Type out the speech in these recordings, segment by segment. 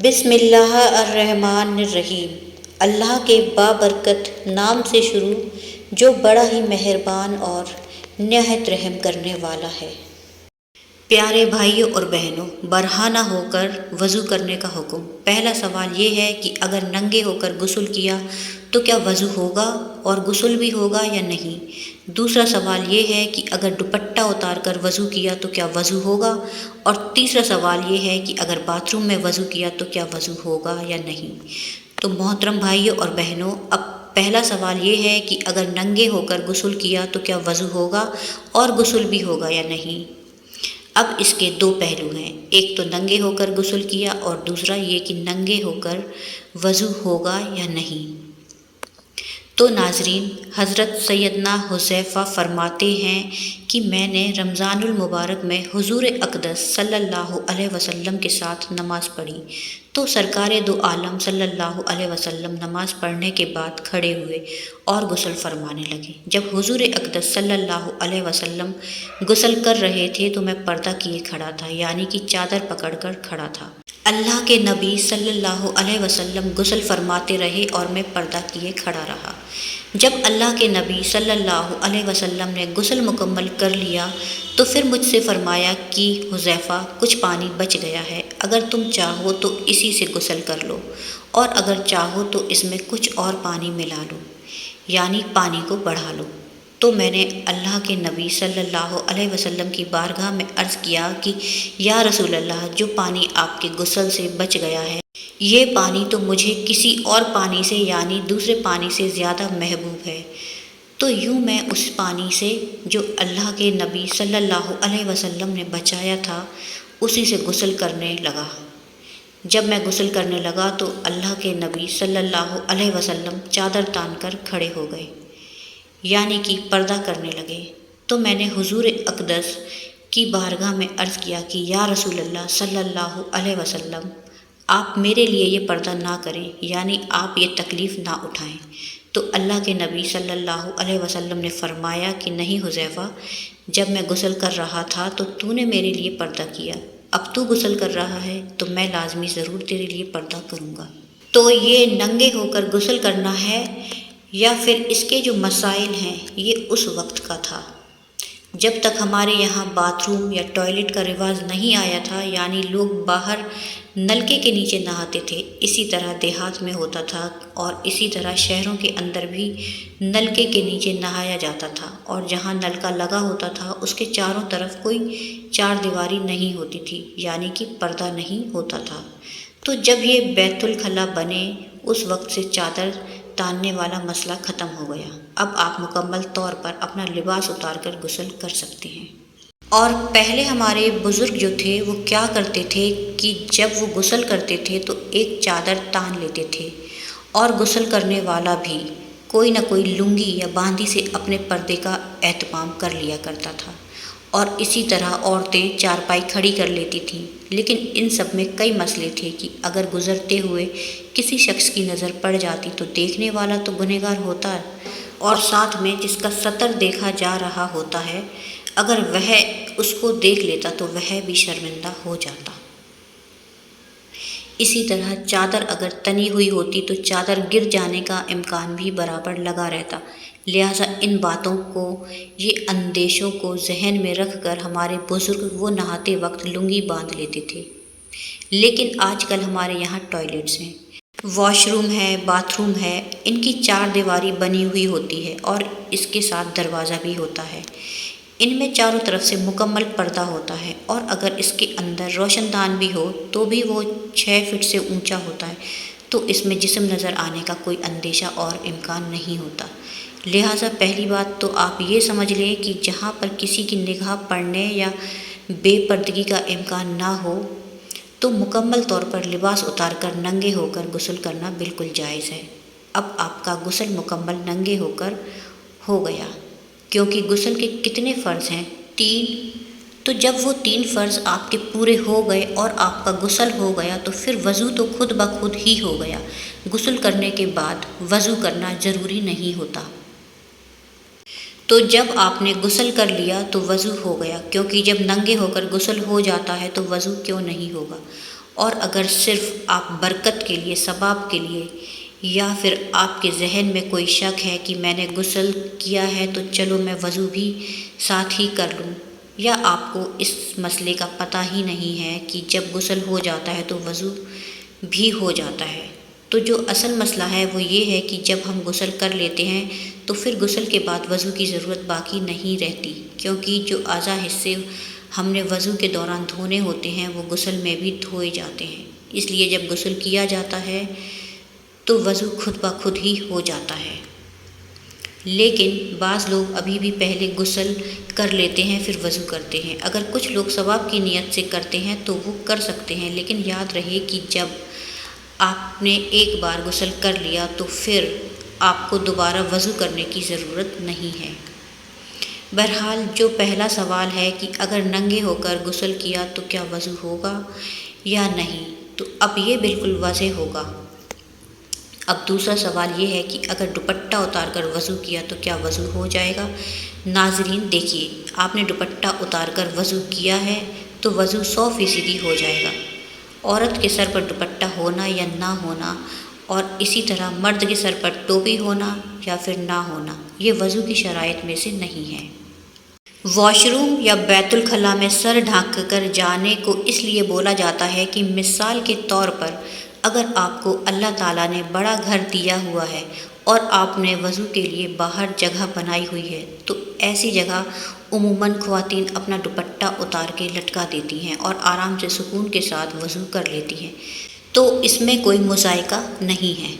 بسم اللہ الرحمن الرحیم۔ اللہ کے بابرکت نام سے شروع جو بڑا ہی مہربان اور نہایت رحم کرنے والا ہے۔ پیارے بھائیوں اور بہنوں، برہنہ ہو کر وضو کرنے کا حکم۔ پہلا سوال یہ ہے کہ اگر ننگے ہو کر غسل کیا تو کیا وضو ہوگا اور غسل بھی ہوگا یا نہیں؟ دوسرا سوال یہ ہے کہ اگر دوپٹہ اتار کر وضو کیا تو کیا وضو ہوگا؟ اور تیسرا سوال یہ ہے کہ اگر باتھ روم میں وضو کیا تو کیا وضو ہوگا یا نہیں؟ تو محترم بھائیوں اور بہنوں، اب پہلا سوال یہ ہے کہ اگر ننگے ہو کر غسل کیا تو کیا وضو ہوگا اور غسل بھی ہوگا یا نہیں؟ اب اس کے دو پہلو ہیں، ایک تو ننگے ہو کر غسل کیا اور دوسرا یہ کہ ننگے ہو کر وضو ہوگا یا نہیں۔ تو ناظرین، حضرت سیدنا حذیفہ فرماتے ہیں کہ میں نے رمضان المبارک میں حضور اقدس صلی اللہ علیہ وسلم کے ساتھ نماز پڑھی تو سرکار دو عالم صلی اللہ علیہ وسلم نماز پڑھنے کے بعد کھڑے ہوئے اور غسل فرمانے لگے۔ جب حضور اقدس صلی اللہ علیہ وسلم غسل کر رہے تھے تو میں پردہ کیے کھڑا تھا، یعنی کہ چادر پکڑ کر کھڑا تھا۔ اللہ کے نبی صلی اللہ علیہ وسلم غسل فرماتے رہے اور میں پردہ کیے کھڑا رہا۔ جب اللہ کے نبی صلی اللہ علیہ وسلم نے غسل مکمل کر لیا تو پھر مجھ سے فرمایا کہ حذیفہ، کچھ پانی بچ گیا ہے، اگر تم چاہو تو اسی سے غسل کر لو، اور اگر چاہو تو اس میں کچھ اور پانی ملا لو، یعنی پانی کو بڑھا لو۔ تو میں نے اللہ کے نبی صلی اللہ علیہ وسلم کی بارگاہ میں عرض کیا کہ یا رسول اللہ، جو پانی آپ کے غسل سے بچ گیا ہے، یہ پانی تو مجھے کسی اور پانی سے، یعنی دوسرے پانی سے زیادہ محبوب ہے۔ تو یوں میں اس پانی سے جو اللہ کے نبی صلی اللہ علیہ وسلم نے بچایا تھا اسی سے غسل کرنے لگا۔ جب میں غسل کرنے لگا تو اللہ کے نبی صلی اللہ علیہ وسلم چادر تان کر کھڑے ہو گئے، یعنی کہ پردہ کرنے لگے۔ تو میں نے حضور اقدس کی بارگاہ میں عرض کیا کہ یا رسول اللہ صلی اللہ علیہ وسلم، آپ میرے لیے یہ پردہ نہ کریں، یعنی آپ یہ تکلیف نہ اٹھائیں۔ تو اللہ کے نبی صلی اللہ علیہ وسلم نے فرمایا کہ نہیں حذیفہ، جب میں غسل کر رہا تھا تو نے میرے لیے پردہ کیا، اب تو غسل کر رہا ہے تو میں لازمی ضرور تیرے لیے پردہ کروں گا۔ تو یہ ننگے ہو کر غسل کرنا ہے یا پھر اس کے جو مسائل ہیں، یہ اس وقت کا تھا جب تک ہمارے یہاں باتھ روم یا ٹوائلٹ کا رواج نہیں آیا تھا، یعنی لوگ باہر نلکے کے نیچے نہاتے تھے۔ اسی طرح دیہات میں ہوتا تھا اور اسی طرح شہروں کے اندر بھی نلکے کے نیچے نہایا جاتا تھا، اور جہاں نلکا لگا ہوتا تھا اس کے چاروں طرف کوئی چار دیواری نہیں ہوتی تھی، یعنی کہ پردہ نہیں ہوتا تھا۔ تو جب یہ بیت الخلا بنے اس وقت سے چادر تاننے والا مسئلہ ختم ہو گیا۔ اب آپ مکمل طور پر اپنا لباس اتار کر غسل کر سکتے ہیں۔ اور پہلے ہمارے بزرگ جو تھے وہ کیا کرتے تھے کہ جب وہ غسل کرتے تھے تو ایک چادر تان لیتے تھے، اور غسل کرنے والا بھی کوئی نہ کوئی لنگی یا باندی سے اپنے پردے کا اہتمام کر لیا کرتا تھا، اور اسی طرح عورتیں چارپائی کھڑی کر لیتی تھیں۔ لیکن ان سب میں کئی مسئلے تھے کہ اگر گزرتے ہوئے کسی شخص کی نظر پڑ جاتی تو دیکھنے والا تو گنہگار ہوتا، اور ساتھ میں جس کا سطر دیکھا جا رہا ہوتا ہے، اگر وہ اس کو دیکھ لیتا تو وہ بھی شرمندہ ہو جاتا۔ اسی طرح چادر اگر تنی ہوئی ہوتی تو چادر گر جانے کا امکان بھی برابر لگا رہتا۔ لہٰذا ان باتوں کو، یہ اندیشوں کو ذہن میں رکھ کر ہمارے بزرگ وہ نہاتے وقت لنگی باندھ لیتے تھے۔ لیکن آج کل ہمارے یہاں ٹوائلٹس ہیں، واش روم ہے، باتھ روم ہے، ان کی چار دیواری بنی ہوئی ہوتی ہے اور اس کے ساتھ دروازہ بھی ہوتا ہے۔ ان میں چاروں طرف سے مکمل پردہ ہوتا ہے، اور اگر اس کے اندر روشن دان بھی ہو تو بھی وہ 6 فٹ سے اونچا ہوتا ہے، تو اس میں جسم نظر آنے کا کوئی اندیشہ اور امکان نہیں ہوتا۔ لہٰذا پہلی بات تو آپ یہ سمجھ لیں کہ جہاں پر کسی کی نگاہ پڑنے یا بے پردگی کا امکان نہ ہو تو مکمل طور پر لباس اتار کر ننگے ہو کر غسل کرنا بالکل جائز ہے۔ اب آپ کا غسل مکمل ننگے ہو کر ہو گیا، کیونکہ غسل کے کتنے فرض ہیں؟ 3۔ تو جب وہ 3 فرض آپ کے پورے ہو گئے اور آپ کا غسل ہو گیا تو پھر وضو تو خود بخود ہی ہو گیا۔ غسل کرنے کے بعد وضو کرنا ضروری نہیں ہوتا۔ تو جب آپ نے غسل کر لیا تو وضو ہو گیا، کیونکہ جب ننگے ہو کر غسل ہو جاتا ہے تو وضو کیوں نہیں ہوگا؟ اور اگر صرف آپ برکت کے لیے، ثواب کے لیے، یا پھر آپ کے ذہن میں کوئی شک ہے کہ میں نے غسل کیا ہے تو چلو میں وضو بھی ساتھ ہی کر لوں، یا آپ کو اس مسئلے کا پتہ ہی نہیں ہے کہ جب غسل ہو جاتا ہے تو وضو بھی ہو جاتا ہے، تو جو اصل مسئلہ ہے وہ یہ ہے کہ جب ہم غسل کر لیتے ہیں تو پھر غسل کے بعد وضو کی ضرورت باقی نہیں رہتی، کیونکہ جو اعضاء حصے ہم نے وضو کے دوران دھونے ہوتے ہیں وہ غسل میں بھی دھوئے جاتے ہیں۔ اس لیے جب غسل کیا جاتا ہے تو وضو خود بخود ہی ہو جاتا ہے۔ لیکن بعض لوگ ابھی بھی پہلے غسل کر لیتے ہیں پھر وضو کرتے ہیں۔ اگر کچھ لوگ ثواب کی نیت سے کرتے ہیں تو وہ کر سکتے ہیں، لیکن یاد رہے کہ جب آپ نے ایک بار غسل کر لیا تو پھر آپ کو دوبارہ وضو کرنے کی ضرورت نہیں ہے۔ بہرحال جو پہلا سوال ہے کہ اگر ننگے ہو کر غسل کیا تو کیا وضو ہوگا یا نہیں، تو اب یہ بالکل واضح ہوگا۔ اب دوسرا سوال یہ ہے کہ اگر دوپٹہ اتار کر وضو کیا تو کیا وضو ہو جائے گا؟ ناظرین دیکھیے، آپ نے دوپٹہ اتار کر وضو کیا ہے تو وضو 100% ہو جائے گا۔ عورت کے سر پر دوپٹہ ہونا یا نہ ہونا، اور اسی طرح مرد کے سر پر ٹوپی ہونا یا پھر نہ ہونا، یہ وضو کی شرائط میں سے نہیں ہے۔ واش روم یا بیت الخلاء میں سر ڈھانک کر جانے کو اس لیے بولا جاتا ہے کہ مثال کے طور پر اگر آپ کو اللہ تعالیٰ نے بڑا گھر دیا ہوا ہے اور آپ نے وضو کے لیے باہر جگہ بنائی ہوئی ہے تو ایسی جگہ عموماً خواتین اپنا دوپٹہ اتار کے لٹکا دیتی ہیں اور آرام سے سکون کے ساتھ وضو کر لیتی ہیں، تو اس میں کوئی مذائقہ نہیں ہے۔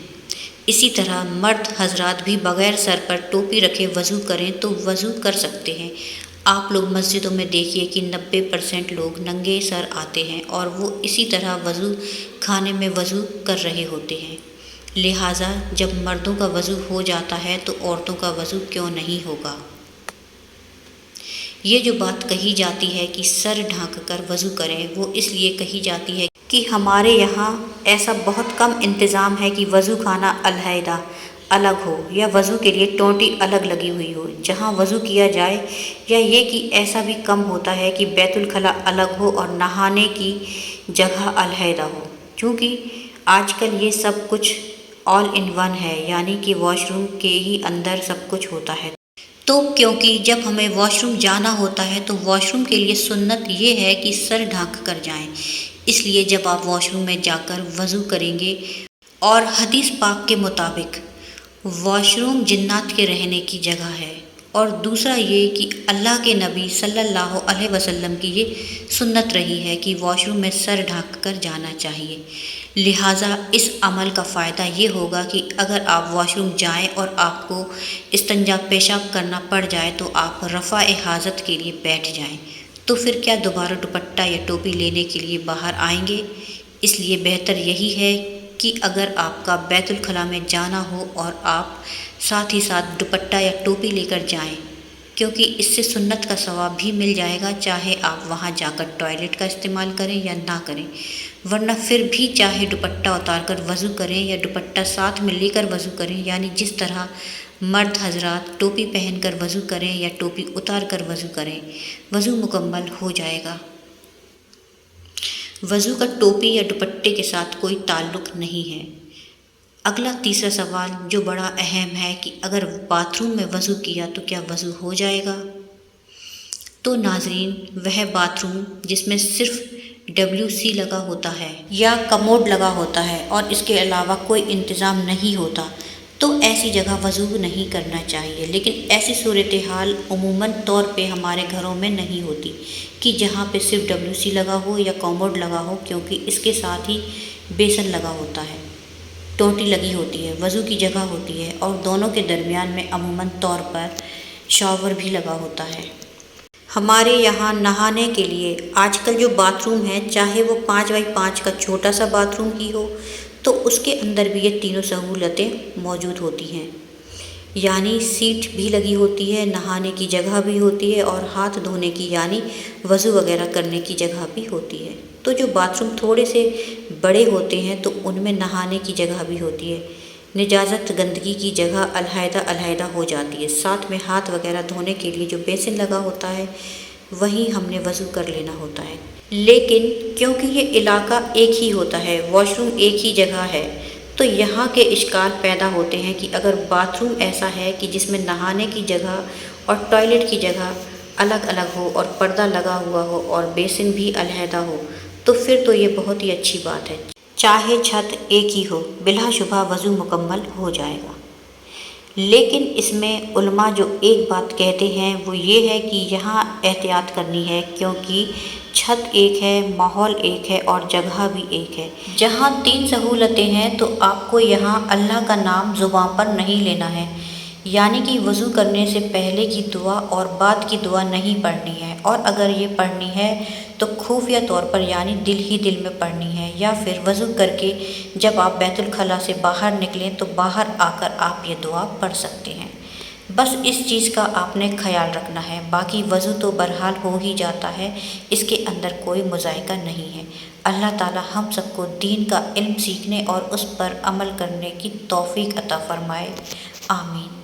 اسی طرح مرد حضرات بھی بغیر سر پر ٹوپی رکھے وضو کریں تو وضو کر سکتے ہیں۔ آپ لوگ مسجدوں میں دیکھیے کہ 90% لوگ ننگے سر آتے ہیں اور وہ اسی طرح وضو خانے میں وضو کر رہے ہوتے ہیں۔ لہٰذا جب مردوں کا وضو ہو جاتا ہے تو عورتوں کا وضو کیوں نہیں ہوگا؟ یہ جو بات کہی جاتی ہے کہ سر ڈھانک کر وضو کریں، وہ اس لیے کہی جاتی ہے کہ ہمارے یہاں ایسا بہت کم انتظام ہے کہ وضو خانہ علیحدہ الگ ہو یا وضو کے لیے ٹونٹی الگ لگی ہوئی ہو جہاں وضو کیا جائے، یا یہ کہ ایسا بھی کم ہوتا ہے کہ بیت الخلاء الگ ہو اور نہانے کی جگہ علیحدہ ہو۔ چونکہ آج کل یہ سب کچھ آل ان ون ہے، یعنی کہ واش روم کے ہی اندر سب کچھ ہوتا ہے، تو کیونکہ جب ہمیں واش روم جانا ہوتا ہے تو واش روم کے لیے سنت یہ ہے کہ سر ڈھانک کر جائیں۔ اس لیے جب آپ واش روم میں جا کر وضو کریں گے، اور حدیث پاک کے مطابق واش روم جنات کے رہنے کی جگہ ہے، اور دوسرا یہ کہ اللہ کے نبی صلی اللہ علیہ وسلم کی یہ سنت رہی ہے کہ واش روم میں سر ڈھانک کر جانا چاہیے۔ لہٰذا اس عمل کا فائدہ یہ ہوگا کہ اگر آپ واش روم جائیں اور آپ کو استنجا پیشاب کرنا پڑ جائے تو آپ رفع حاجت کے لیے بیٹھ جائیں، تو پھر کیا دوبارہ دوپٹہ یا ٹوپی لینے کے لیے باہر آئیں گے؟ اس لیے بہتر یہی ہے کہ اگر آپ کا بیت الخلاء میں جانا ہو اور آپ ساتھ ہی ساتھ دوپٹہ یا ٹوپی لے کر جائیں، کیونکہ اس سے سنت کا ثواب بھی مل جائے گا، چاہے آپ وہاں جا کر ٹوائلٹ کا استعمال کریں یا نہ کریں، ورنہ پھر بھی چاہے دوپٹہ اتار کر وضو کریں یا دوپٹہ ساتھ میں لے کر وضو کریں، یعنی جس طرح مرد حضرات ٹوپی پہن کر وضو کریں یا ٹوپی اتار کر وضو کریں، وضو مکمل ہو جائے گا۔ وضو کا ٹوپی یا دوپٹے کے ساتھ کوئی تعلق نہیں ہے۔ اگلا تیسرا سوال جو بڑا اہم ہے کہ اگر باتھ روم میں وضو کیا تو کیا وضو ہو جائے گا؟ تو ناظرین، وہ باتھ روم جس میں صرف WC لگا ہوتا ہے یا کموڈ لگا ہوتا ہے اور اس کے علاوہ کوئی انتظام نہیں ہوتا، تو ایسی جگہ وضو نہیں کرنا چاہیے۔ لیکن ایسی صورتحال عموماً طور پہ ہمارے گھروں میں نہیں ہوتی کہ جہاں پہ صرف WC لگا ہو یا کموڈ لگا ہو، کیونکہ اس کے ساتھ ہی بیسن لگا ہوتا ہے، ٹوٹی لگی ہوتی ہے، وضو کی جگہ ہوتی ہے، اور دونوں کے درمیان میں عموماً طور پر شاور بھی لگا ہوتا ہے۔ ہمارے یہاں نہانے کے لیے آج کل جو باتھ روم ہے، چاہے وہ 5x5 کا چھوٹا سا باتھ روم ہی ہو، تو اس کے اندر بھی یہ تینوں سہولتیں موجود ہوتی ہیں، یعنی سیٹ بھی لگی ہوتی ہے، نہانے کی جگہ بھی ہوتی ہے، اور ہاتھ دھونے کی یعنی وضو وغیرہ کرنے کی جگہ بھی ہوتی ہے۔ تو جو باتھ روم تھوڑے سے بڑے ہوتے ہیں تو ان میں نہانے کی جگہ بھی ہوتی ہے، نجاست گندگی کی جگہ علیحدہ ہو جاتی ہے، ساتھ میں ہاتھ وغیرہ دھونے کے لیے جو بیسن لگا ہوتا ہے وہیں ہم نے وضو کر لینا ہوتا ہے۔ لیکن کیونکہ یہ علاقہ ایک ہی ہوتا ہے، واش روم ایک ہی جگہ ہے، تو یہاں کے اشکال پیدا ہوتے ہیں کہ اگر باتھ روم ایسا ہے کہ جس میں نہانے کی جگہ اور ٹوائلٹ کی جگہ الگ الگ ہو اور پردہ لگا ہوا ہو اور بیسن بھی علیحدہ ہو، تو پھر تو یہ بہت ہی اچھی بات ہے۔ چاہے چھت ایک ہی ہو، بلا شبہ وضو مکمل ہو جائے گا۔ لیکن اس میں علماء جو ایک بات کہتے ہیں وہ یہ ہے کہ یہاں احتیاط کرنی ہے، کیونکہ چھت ایک ہے، ماحول ایک ہے اور جگہ بھی ایک ہے۔ جہاں 3 سہولتیں ہیں تو آپ کو یہاں اللہ کا نام زباں پر نہیں لینا ہے، یعنی کہ وضو کرنے سے پہلے کی دعا اور بعد کی دعا نہیں پڑھنی ہے، اور اگر یہ پڑھنی ہے تو خفیہ طور پر یعنی دل ہی دل میں پڑھنی ہے، یا پھر وضو کر کے جب آپ بیت الخلاء سے باہر نکلیں تو باہر آ کر آپ یہ دعا پڑھ سکتے ہیں۔ بس اس چیز کا آپ نے خیال رکھنا ہے، باقی وضو تو بہرحال ہو ہی جاتا ہے، اس کے اندر کوئی مذائقہ نہیں ہے۔ اللہ تعالی ہم سب کو دین کا علم سیکھنے اور اس پر عمل کرنے کی توفیق عطا فرمائے، آمین۔